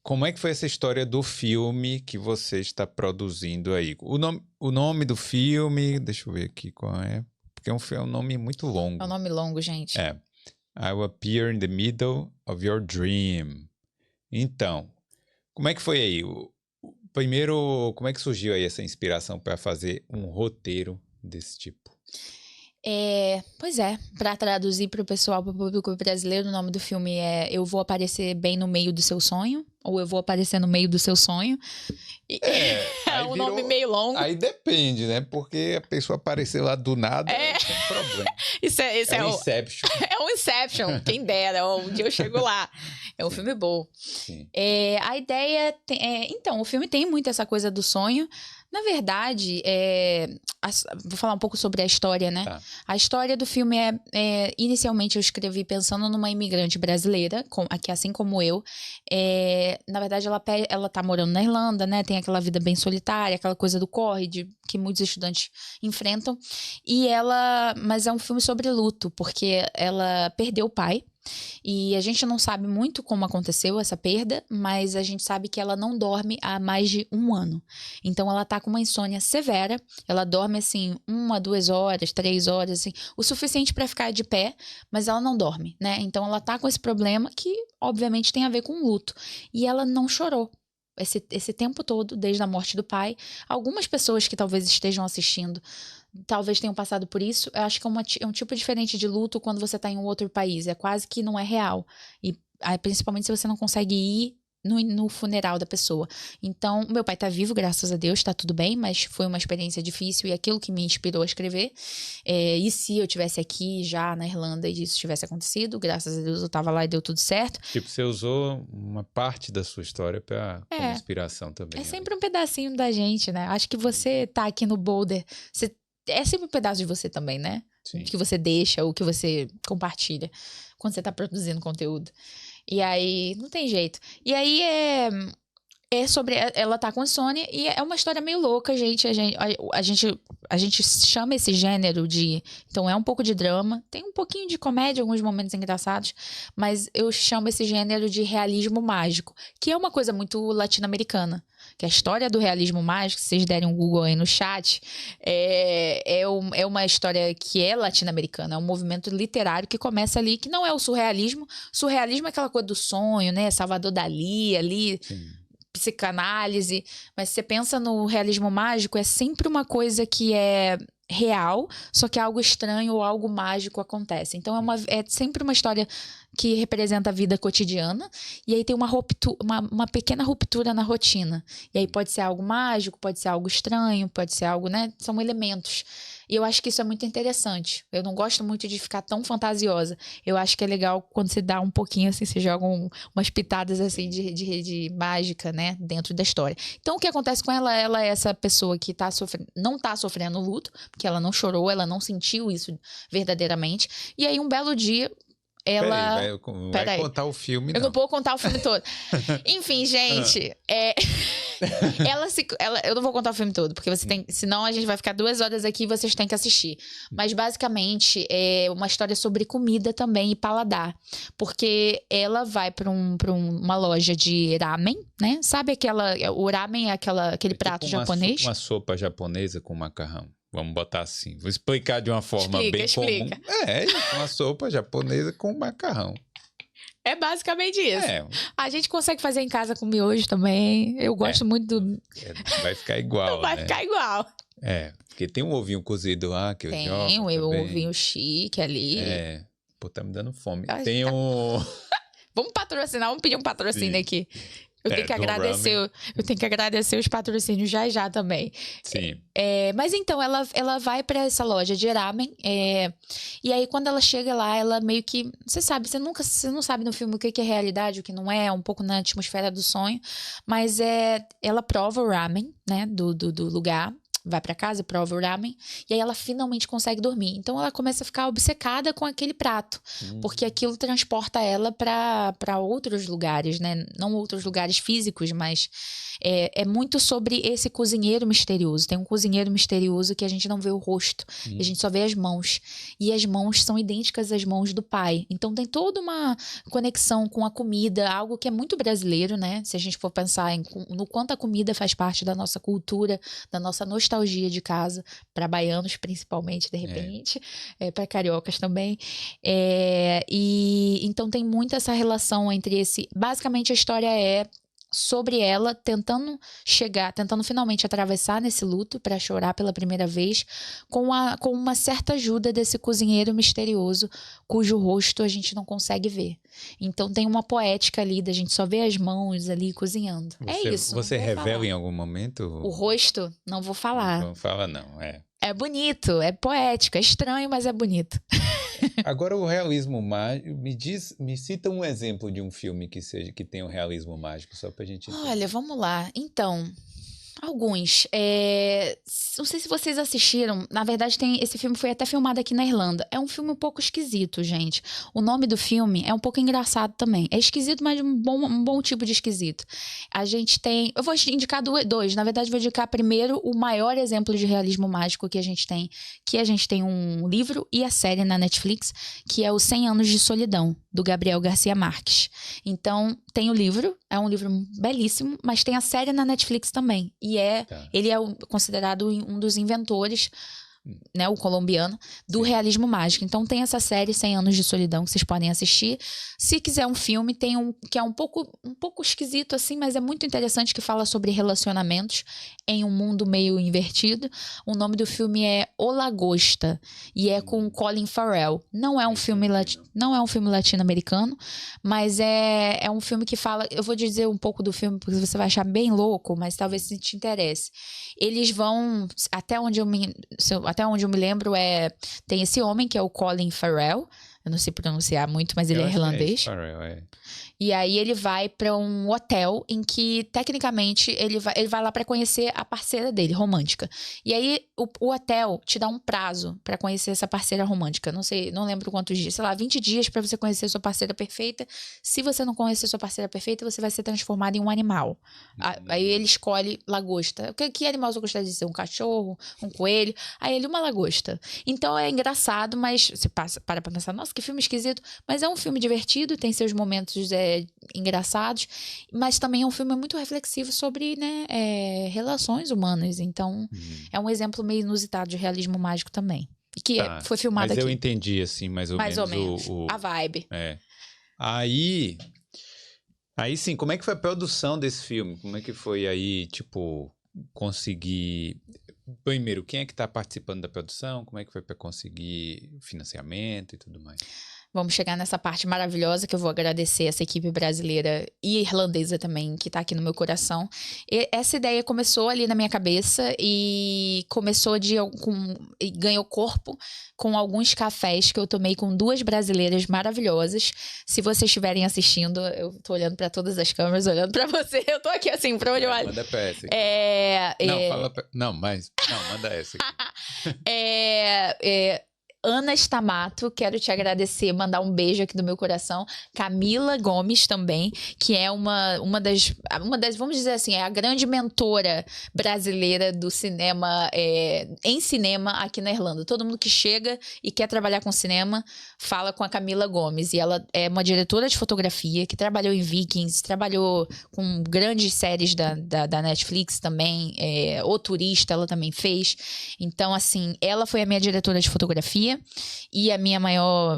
como é que foi essa história do filme que você está produzindo aí? O nome do filme, deixa eu ver aqui qual é, porque é um nome muito É um longo. nome longo, gente. É, I Will Appear in the Middle of Your Dream. Então, como é que foi aí? Primeiro, como é que surgiu aí essa inspiração para fazer um roteiro desse tipo? Pois é, pra traduzir pro pessoal, pro público brasileiro, o nome do filme é Eu Vou Aparecer Bem no Meio do Seu Sonho, ou Eu Vou Aparecer no Meio do Seu Sonho. É Aí um nome meio longo. Aí depende, né? Porque a pessoa apareceu lá do nada, tem um problema. Isso É um Inception. É um Inception, quem dera, um dia eu chego lá. É um filme bom. Sim. A ideia... então, o filme tem muito essa coisa do sonho. Na verdade, vou falar um pouco sobre a história, né? Tá. A história do filme inicialmente eu escrevi pensando numa imigrante brasileira, que assim como eu. Na verdade, ela tá morando na Irlanda, né? Tem aquela vida bem solitária, aquela coisa do corre, que muitos estudantes enfrentam. Mas é um filme sobre luto, porque ela perdeu o pai. E a gente não sabe muito como aconteceu essa perda, mas a gente sabe que ela não dorme há mais de 1 ano. Então ela tá com uma insônia severa, ela dorme assim 1 2 horas, 3 horas, assim, o suficiente para ficar de pé, mas ela não dorme, né? Então ela tá com esse problema que obviamente tem a ver com luto. E ela não chorou esse tempo todo, desde a morte do pai. Algumas pessoas que talvez estejam assistindo talvez tenham passado por isso. Eu acho que é um tipo diferente de luto quando você tá em um outro país. É quase que não é real. E principalmente se você não consegue ir no funeral da pessoa. Então, meu pai tá vivo, graças a Deus, tá tudo bem, mas foi uma experiência difícil e aquilo que me inspirou a escrever. E se eu tivesse aqui já na Irlanda e isso tivesse acontecido, graças a Deus eu tava lá e deu tudo certo. Tipo, você usou uma parte da sua história como inspiração também. É sempre um pedacinho da gente, né? Acho que você tá aqui no Boulder, é sempre um pedaço de você também, né? Sim. O que você deixa, o que você compartilha quando você tá produzindo conteúdo. E aí, não tem jeito. E aí é sobre... Ela tá com insônia e é uma história meio louca, gente. A gente chama esse gênero de... Então é um pouco de drama, tem um pouquinho de comédia, alguns momentos engraçados, mas eu chamo esse gênero de realismo mágico, que é uma coisa muito latino-americana. Que a história do realismo mágico, se vocês derem um Google aí no chat, é uma história que é latino-americana, é um movimento literário que começa ali, que não é o surrealismo. Surrealismo é aquela coisa do sonho, né? Salvador Dalí ali... Sim. Psicanálise, mas você pensa no realismo mágico, é sempre uma coisa que é real, só que algo estranho ou algo mágico acontece. Então é sempre uma história que representa a vida cotidiana, e aí tem uma pequena ruptura na rotina. E aí pode ser algo mágico, pode ser algo estranho, pode ser algo, né? São elementos. E eu acho que isso é muito interessante. Eu não gosto muito de ficar tão fantasiosa. Eu acho que é legal quando você dá um pouquinho, assim, você joga umas pitadas, assim, de mágica, né, dentro da história. Então, o que acontece com ela? Ela é essa pessoa que não tá sofrendo luto, porque ela não chorou, ela não sentiu isso verdadeiramente. E aí, um belo dia... Vai contar o filme, Eu não vou contar o filme todo. Enfim, gente, eu não vou contar o filme todo, porque senão a gente vai ficar 2 horas aqui e vocês têm que assistir. Mas basicamente é uma história sobre comida também e paladar, porque ela vai para uma loja de ramen, né? Sabe o ramen é aquele prato tipo japonês? Uma sopa japonesa com macarrão. Vamos botar assim. Vou explicar de uma forma bem comum. Uma sopa japonesa com macarrão. É basicamente isso. A gente consegue fazer em casa com miojo também. Eu gosto muito do... Vai ficar igual, Não vai ficar igual. Porque tem um ovinho cozido lá que eu jogo Tem um também. ovinho chique ali. Pô, tá me dando fome. Tem um... Vamos patrocinar, vamos pedir um patrocínio aqui. Eu tenho que agradecer os patrocínios já também. Sim. Mas então, ela vai pra essa loja de ramen. E aí, quando ela chega lá, ela meio que... Você não sabe no filme o que é realidade, o que não é. Um pouco na atmosfera do sonho. Mas ela prova o ramen, né, do lugar. vai pra casa, prova o ramen, e aí ela finalmente consegue dormir. Então ela começa a ficar obcecada com aquele prato, porque aquilo transporta ela pra outros lugares, né? Não outros lugares físicos, mas é muito sobre esse cozinheiro misterioso. Tem um cozinheiro misterioso que a gente não vê o rosto, a gente só vê as mãos. E as mãos são idênticas às mãos do pai. Então tem toda uma conexão com a comida, algo que é muito brasileiro, né? Se a gente for pensar no quanto a comida faz parte da nossa cultura, da nossa nostalgia de casa, para baianos principalmente, de repente, para cariocas também. E então tem muito essa relação entre esse... Basicamente a história é sobre ela tentando finalmente atravessar nesse luto para chorar pela primeira vez, com uma certa ajuda desse cozinheiro misterioso, cujo rosto a gente não consegue ver. Então tem uma poética ali, da gente só ver as mãos ali cozinhando. Isso. Você revela em algum momento? O rosto? Não vou falar. Não fala não, É bonito, é poético, é estranho, mas é bonito. Agora o realismo mágico, me cita um exemplo de um filme que tenha um realismo mágico, só pra gente entender. Olha, vamos lá. Então, alguns. Não sei se vocês assistiram. Na verdade, esse filme foi até filmado aqui na Irlanda. É um filme um pouco esquisito, gente. O nome do filme é um pouco engraçado também. É esquisito, mas um bom tipo de esquisito. A gente tem... Eu vou indicar dois. Na verdade, vou indicar primeiro o maior exemplo de realismo mágico que a gente tem. Que a gente tem um livro e a série na Netflix, que é o 100 Anos de Solidão, do Gabriel Garcia Marques. Então, tem o livro. É um livro belíssimo, mas tem a série na Netflix também. Ele é considerado um dos inventores, né, o colombiano, do realismo mágico. Então tem essa série 100 Anos de Solidão que vocês podem assistir. Se quiser um filme, tem um que é um pouco esquisito assim, mas é muito interessante, que fala sobre relacionamentos em um mundo meio invertido. O nome do filme é O Lagosta e é com Colin Farrell. Não é um filme latino-americano, mas é um filme que fala... Eu vou dizer um pouco do filme porque você vai achar bem louco, mas talvez te interesse. Eles vão... Até onde eu me lembro, tem esse homem que é o Colin Farrell. Eu não sei pronunciar muito, mas ele é irlandês. Farrell, E aí ele vai para um hotel em que, tecnicamente, ele vai lá para conhecer a parceira dele, romântica. E aí o hotel te dá um prazo para conhecer essa parceira romântica. Não lembro quantos dias. Sei lá, 20 dias para você conhecer sua parceira perfeita. Se você não conhecer sua parceira perfeita, você vai ser transformado em um animal. Aí ele escolhe lagosta. Que animal você gostaria de ser? Um cachorro? Um coelho? Aí ele, uma lagosta. Então é engraçado, mas você para pra pensar, nossa, que filme esquisito. Mas é um filme divertido, tem seus momentos engraçados, mas também é um filme muito reflexivo sobre, né, relações humanas. Então, é um exemplo meio inusitado de realismo mágico também. E que foi filmado aqui. Mas eu entendi, assim, mais ou menos. A vibe. Aí sim, como é que foi a produção desse filme? Como é que foi aí, tipo, conseguir... Primeiro, quem é que tá participando da produção? Como é que foi para conseguir financiamento e tudo mais? Vamos chegar nessa parte maravilhosa que eu vou agradecer essa equipe brasileira e irlandesa também, que tá aqui no meu coração. Essa ideia começou ali na minha cabeça e começou e ganhou corpo com alguns cafés que eu tomei com duas brasileiras maravilhosas. Se vocês estiverem assistindo, eu tô olhando para todas as câmeras, olhando para você. Eu tô aqui assim, pra onde eu olho. Manda pra essa aqui. Não, manda essa aqui. Ana Stamato, quero te agradecer, mandar um beijo aqui do meu coração. Camila Gomes também, que é uma das, vamos dizer assim, é a grande mentora brasileira do cinema, em cinema aqui na Irlanda. Todo mundo que chega e quer trabalhar com cinema, fala com a Camila Gomes. E ela é uma diretora de fotografia que trabalhou em Vikings, trabalhou com grandes séries da Netflix também, O Turista ela também fez. Então, assim, ela foi a minha diretora de fotografia e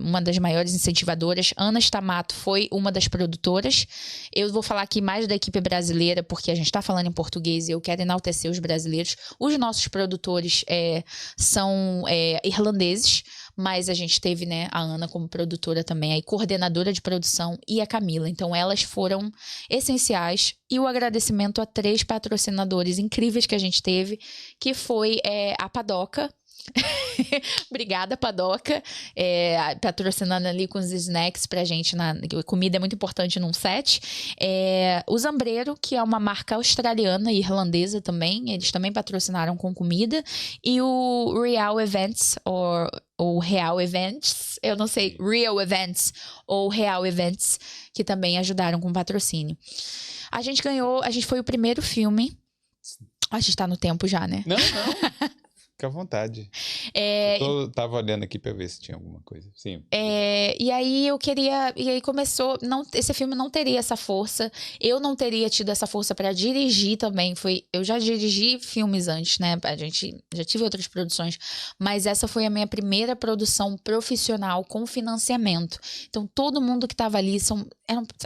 uma das maiores incentivadoras. Ana Stamato foi uma das produtoras. Eu vou falar aqui mais da equipe brasileira, porque a gente está falando em português e eu quero enaltecer os brasileiros. Os nossos produtores são irlandeses, mas a gente teve, né, a Ana como produtora também, aí coordenadora de produção, e a Camila. Então elas foram essenciais. E o agradecimento a 3 patrocinadores incríveis que a gente teve, que foi a Padoca, Obrigada, Padoca, patrocinando ali com os snacks pra gente. Comida é muito importante num set. O Zambreiro, que é uma marca australiana e irlandesa também, eles também patrocinaram com comida. E o Real Events, ou Real Events, eu não sei, Real Events ou Real Events, que também ajudaram com patrocínio. A gente foi o primeiro filme. A gente tá no tempo já, né? Não. Fica à vontade. Tava olhando aqui pra ver se tinha alguma coisa. Sim. E aí começou. Esse filme não teria essa força. Eu não teria tido essa força pra dirigir também. Eu já dirigi filmes antes, né? Já tive outras produções. Mas essa foi a minha primeira produção profissional com financiamento. Então, todo mundo que tava ali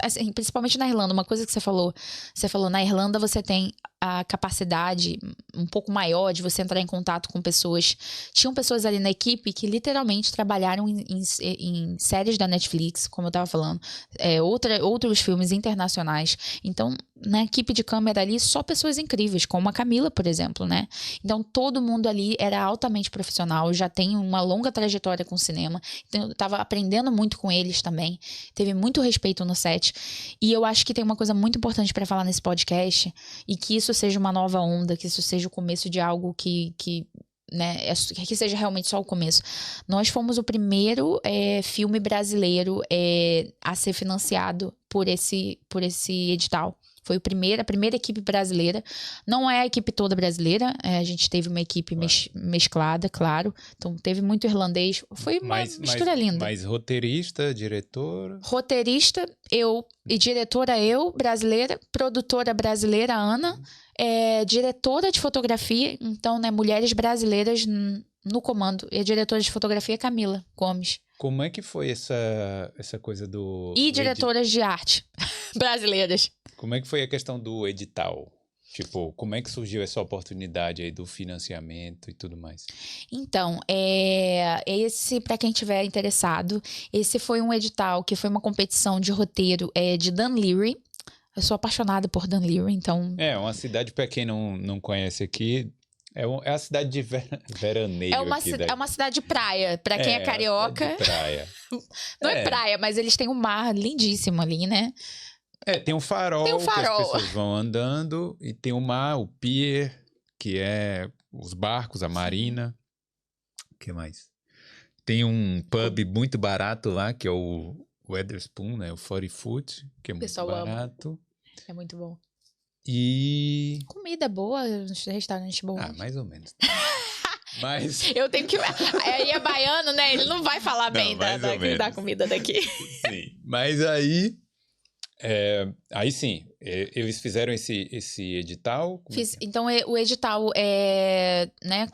assim, principalmente na Irlanda, uma coisa que você falou. Você falou, na Irlanda você tem a capacidade um pouco maior de você entrar em contato com pessoas. Tinham pessoas ali na equipe que literalmente trabalharam em séries da Netflix, como eu tava falando, outros filmes internacionais. Então, na equipe de câmera ali, só pessoas incríveis, como a Camila, por exemplo, né? Então, todo mundo ali era altamente profissional, já tem uma longa trajetória com cinema. Então, eu tava aprendendo muito com eles também. Teve muito respeito no set. E eu acho que tem uma coisa muito importante para falar nesse podcast, e que isso seja uma nova onda, que isso seja o começo de algo que seja realmente só o começo. Nós fomos o primeiro filme brasileiro a ser financiado por esse edital. Foi a primeira equipe brasileira. Não é a equipe toda brasileira. A gente teve uma equipe mesclada, claro. Então, teve muito irlandês. Foi uma mistura linda. Mas roteirista, diretora? Roteirista, eu. E diretora, eu, brasileira. Produtora brasileira, Ana. Diretora de fotografia. Então, né, mulheres brasileiras no comando. E a diretora de fotografia, Camila Gomes. Como é que foi essa coisa do... E diretoras de arte brasileiras. Como é que foi a questão do edital? Tipo, como é que surgiu essa oportunidade aí do financiamento e tudo mais? Então, esse, para quem tiver interessado, esse foi um edital que foi uma competição de roteiro de Dan Leary. Eu sou apaixonada por Dan Leary, então... Uma cidade, para quem não conhece aqui... É a cidade de veraneio. É uma cidade de praia, pra quem é carioca. De praia. Não é praia, mas eles têm um mar lindíssimo ali, né? Tem um farol que as pessoas vão andando, e tem o mar, o pier, que é os barcos, a marina. O que mais? Tem um pub muito barato lá, que é o Wetherspoon, né? O 40 Foot, que é muito barato. Ama. É muito bom. E... comida boa, restaurante bom. Mais ou menos. Mas... eu tenho que... Aí é baiano, né? Ele não vai falar bem da comida daqui. Sim. Mas aí... aí sim, eles fizeram esse edital. Então, o edital né,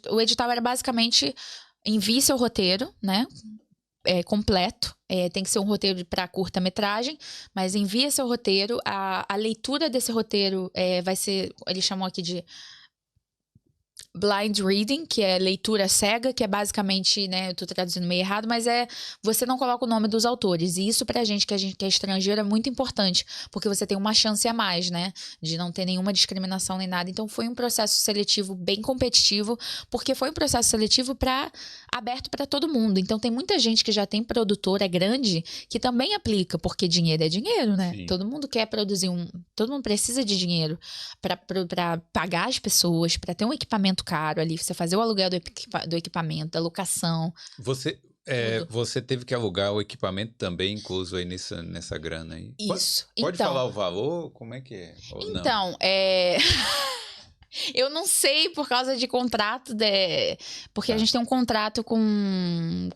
o edital era basicamente envie seu roteiro, né? Completo. Tem que ser um roteiro para curta-metragem, mas envia seu roteiro. A leitura desse roteiro vai ser, eles chamam aqui de blind reading, que é leitura cega, que é basicamente, né, eu tô traduzindo meio errado, mas você não coloca o nome dos autores, e isso pra gente que é estrangeiro é muito importante, porque você tem uma chance a mais, né, de não ter nenhuma discriminação nem nada. Então foi um processo seletivo bem competitivo, porque foi um processo seletivo aberto para todo mundo. Então tem muita gente que já tem produtora grande que também aplica, porque dinheiro é dinheiro, né? Sim. Todo mundo quer produzir todo mundo precisa de dinheiro para pagar as pessoas, para ter um equipamento caro ali, você fazer o aluguel do equipamento, da locação. Você teve que alugar o equipamento também, incluso aí nessa grana aí? Isso. Pode falar o valor? Como é que é? Ou então, não? Eu não sei por causa de contrato, porque a gente tem um contrato com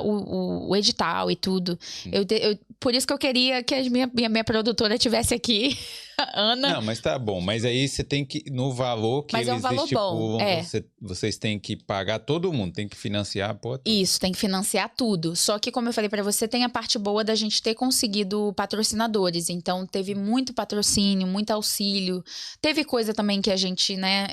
o edital e tudo. Por isso que eu queria que a minha produtora estivesse aqui, Ana. Não, mas tá bom. Mas aí você tem que, no valor que eles estipulam, vocês têm que pagar todo mundo, tem que financiar, pô. Isso, tem que financiar tudo. Só que, como eu falei pra você, tem a parte boa da gente ter conseguido patrocinadores. Então, teve muito patrocínio, muito auxílio. Teve coisa também que a gente, né,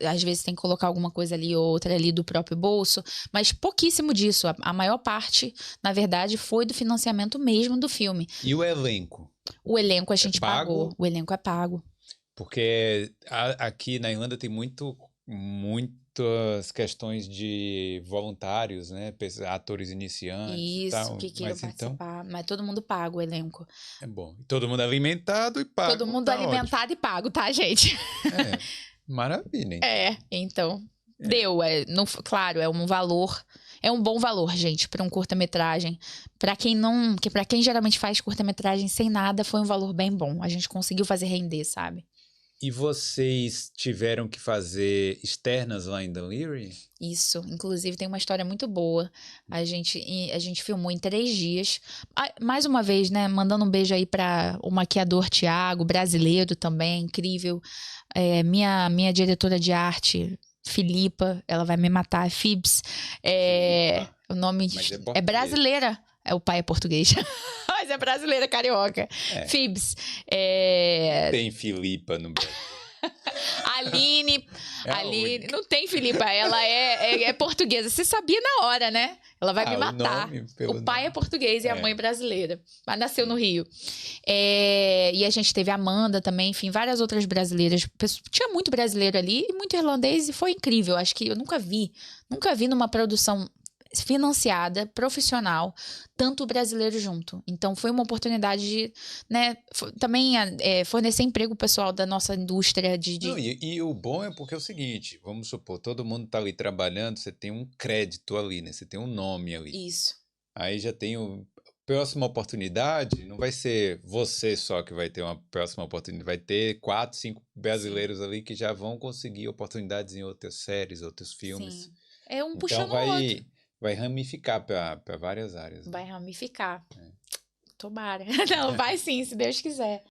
às vezes tem que colocar alguma coisa ali ou outra ali do próprio bolso. Mas pouquíssimo disso. A maior parte, na verdade, foi do financiamento mesmo do filme. E o elenco? O elenco a gente pagou. O elenco é pago. Porque aqui na Irlanda tem tuas questões de voluntários, né? Atores iniciantes e Isso, tal. que queiram Mas então, participar. Mas todo mundo paga o elenco. é bom. Todo mundo alimentado e Todo pago, mundo tá ótimo. alimentado e pago, tá, gente? É, maravilha, então. Então. É. Deu. Claro, é um valor. É um bom valor, gente, para um curta-metragem. Para quem não. Para quem geralmente faz curta-metragem sem nada, foi um valor bem bom. A gente conseguiu fazer render, sabe? E vocês tiveram que fazer externas lá em Delirium? Isso, inclusive tem uma história muito boa. A gente filmou em 3 dias. Mais uma vez, né? Mandando um beijo aí para o maquiador Thiago, brasileiro também, incrível. Minha diretora de arte, Filipa, ela vai me matar, Fibs. Filipa. O nome Mas é é português. brasileira. O pai é português. Mas é brasileira, carioca. É. Fibs. Tem Filipa no Brasil. Aline, É a Aline, única. não tem Filipa, ela é portuguesa. Você sabia na hora, né? Ela vai me o matar. nome, pelo O pai nome. é português e a É. mãe brasileira. Mas nasceu no Rio. E a gente teve a Amanda também, enfim, várias outras brasileiras. Tinha muito brasileiro ali e muito irlandês e foi incrível. Acho que eu nunca vi numa produção financiada, profissional, tanto brasileiro junto. Então foi uma oportunidade de, né, também fornecer emprego pro pessoal da nossa indústria Não, e o bom é porque é o seguinte, vamos supor, todo mundo tá ali trabalhando, você tem um crédito ali, né? Você tem um nome ali. Isso. Aí já tem próxima oportunidade, não vai ser você só que vai ter uma próxima oportunidade, vai ter 4, 5 brasileiros ali que já vão conseguir oportunidades em outras séries, outros filmes. Sim. É um Então puxando o outro. vai ramificar para várias áreas. Vai Né? ramificar. Tomara. Não, vai sim, se Deus quiser.